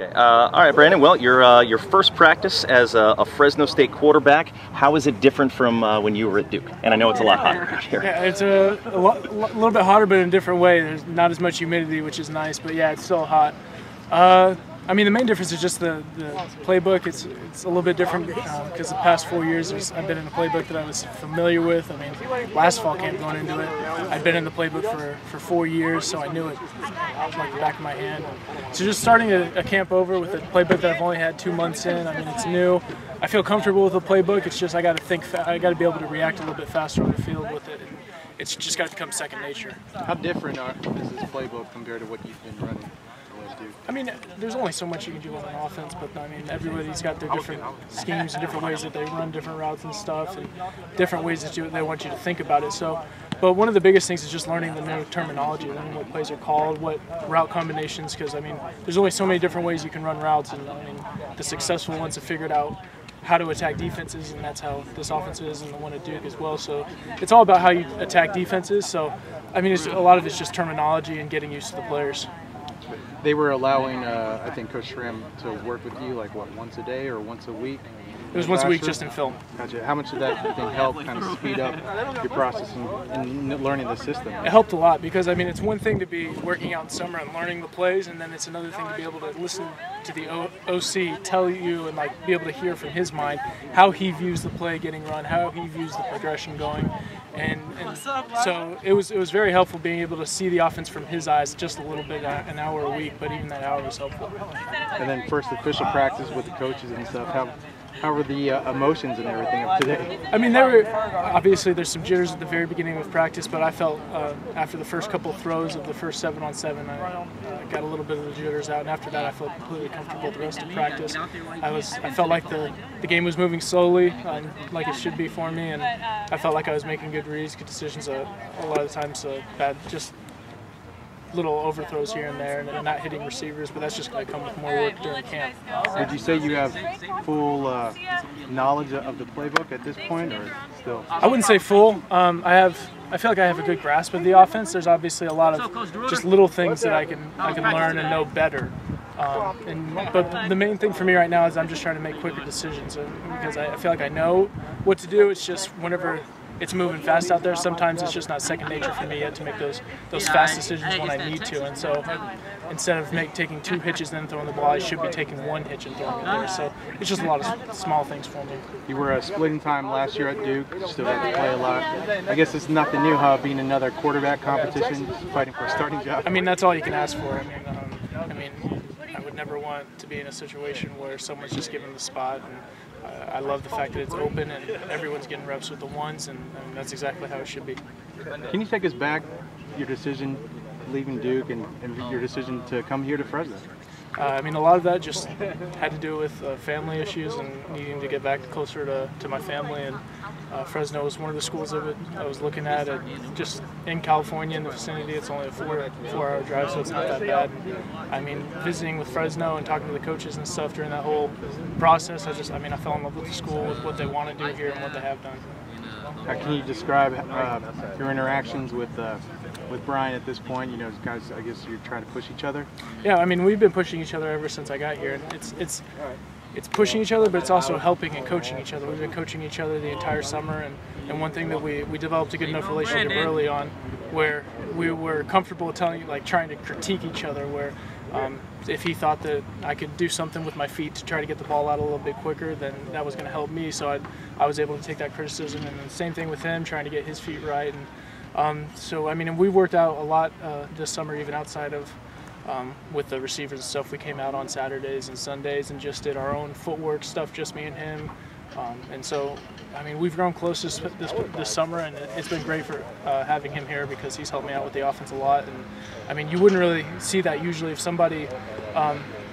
Okay. All right, Brandon. Well, your first practice as a Fresno State quarterback. How is it different from when you were at Duke? And I know it's a lot hotter here. Yeah, it's a little bit hotter, but in a different way. There's not as much humidity, which is nice. But yeah, it's still hot. I mean, the main difference is just the playbook. It's a little bit different because the past 4 years I've been in a playbook that I was familiar with. I mean, last fall camp going into it, I'd been in the playbook for 4 years, so I knew it like the back of my hand. So just starting a camp over with a playbook that I've only had 2 months in, I mean, it's new. I feel comfortable with the playbook. It's just I got to think. I got to be able to react a little bit faster on the field with it. It's just got to become second nature. How different is this playbook compared to what you've been running? I mean, there's only so much you can do with an offense, but I mean, everybody's got their different schemes and different ways that they run different routes and stuff, and different ways that they want you to think about it. So, but one of the biggest things is just learning the new terminology, learning what plays are called, what route combinations, because I mean, there's only so many different ways you can run routes, and I mean, the successful ones have figured out how to attack defenses, and that's how this offense is, and the one at Duke as well. So it's all about how you attack defenses. So, I mean, a lot of it's just terminology and getting used to the players. They were allowing, I think, Coach Schramm to work with you, like, what, once a day or once a week? It was once a week just in film. Gotcha. How much did that, do you think, help kind of speed up your process in learning the system? It helped a lot because, I mean, it's one thing to be working out in summer and learning the plays, and then it's another thing to be able to listen to the OC tell you and, like, be able to hear from his mind how he views the play getting run, how he views the progression going. And so it was very helpful being able to see the offense from his eyes just a little bit, an hour a week, but even that hour was helpful. And then first official practice with the coaches and stuff, how were the emotions and everything of today? I mean, there were obviously there's some jitters at the very beginning of practice, but I felt after the first couple of throws of the first 7-on-7, I got a little bit of the jitters out, and after that I felt completely comfortable the rest of practice. I felt like the game was moving slowly, like it should be for me, and I felt like I was making good reads, good decisions a lot of the times, bad just little overthrows here and there and not hitting receivers, but that's just going to come with more work during camp. Would you say you have full knowledge of the playbook at this point, or still? I wouldn't say full. I feel like I have a good grasp of the offense. There's obviously a lot of just little things that I can learn and know better. But the main thing for me right now is I'm just trying to make quicker decisions because I feel like I know what to do. It's just whenever it's moving fast out there, sometimes it's just not second nature for me yet to make those fast decisions when I need to. And so instead of taking 2 hitches and then throwing the ball, I should be taking 1 hitch and throwing it there. So it's just a lot of small things for me. You were splitting time last year at Duke, still had to play a lot. I guess it's nothing new, huh, being another quarterback competition, fighting for a starting job? I mean, that's all you can ask for. I mean, I would never want to be in a situation where someone's just given the spot. And I love the fact that it's open and everyone's getting reps with the ones, and that's exactly how it should be. Can you take us back, your decision leaving Duke and your decision to come here to Fresno? I mean, a lot of that just had to do with family issues and needing to get back closer to my family. And Fresno was one of the schools I was looking at. Just in California, in the vicinity, it's only a 4-hour drive, so it's not that bad. I mean, visiting with Fresno and talking to the coaches and stuff during that whole process, I fell in love with the school, with what they want to do here and what they have done. Can you describe your interactions with Brian at this point? You know, guys, I guess you're trying to push each other. Yeah, I mean, we've been pushing each other ever since I got here. It's pushing each other, but it's also helping and coaching each other. We've been coaching each other the entire summer, and one thing that we developed a good enough relationship early on, where we were comfortable trying to critique each other. Where if he thought that I could do something with my feet to try to get the ball out a little bit quicker, then that was going to help me. So I was able to take that criticism, and the same thing with him, trying to get his feet right. And so I mean, we worked out a lot this summer, even outside of with the receivers and stuff. We came out on Saturdays and Sundays and just did our own footwork stuff, just me and him. And so, I mean, we've grown close this summer, and it's been great for having him here because he's helped me out with the offense a lot. And I mean, you wouldn't really see that usually if somebody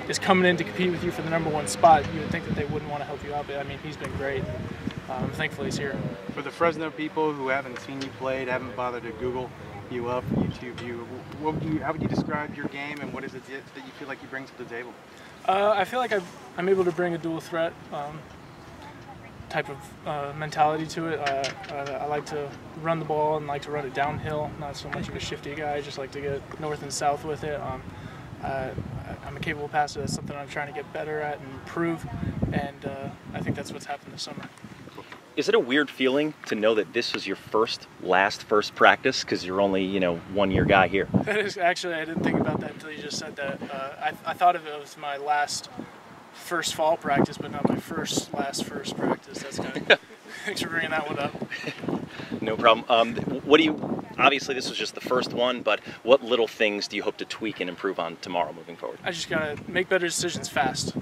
is coming in to compete with you for the #1 spot. You would think that they wouldn't want to help you out, but I mean, he's been great. Thankfully, he's here. For the Fresno people who haven't seen you played, haven't bothered to Google you up, YouTube you, how would you describe your game, and what is it that you feel like you bring to the table? I feel like I'm able to bring a dual threat type of mentality to it. I like to run the ball and like to run it downhill, not so much of a shifty guy. I just like to get north and south with it. I'm a capable passer. That's something I'm trying to get better at and improve, and I think that's what's happened this summer. Is it a weird feeling to know that this was your first practice, because you're only 1 year guy here? That is actually, I didn't think about that until you just said that. I thought of it as my first fall practice, but not my first practice. That's kind of thanks for bringing that one up. No problem. Obviously this was just the first one, but what little things do you hope to tweak and improve on tomorrow moving forward? I just gotta make better decisions fast.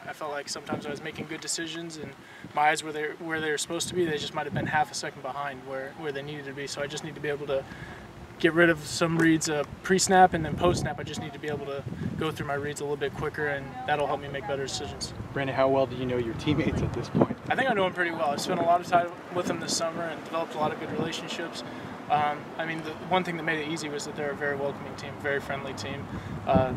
I felt like sometimes I was making good decisions and my eyes were where they were supposed to be. They just might have been half a second behind where they needed to be. So I just need to be able to get rid of some reads pre-snap, and then post-snap I just need to be able to go through my reads a little bit quicker, and that'll help me make better decisions. Brandon, how well do you know your teammates at this point? I think I know them pretty well. I've spent a lot of time with them this summer and developed a lot of good relationships. I mean, the one thing that made it easy was that they're a very welcoming team, very friendly team. I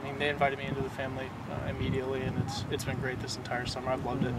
mean, they invited me into the family immediately, and it's been great this entire summer. I've loved it.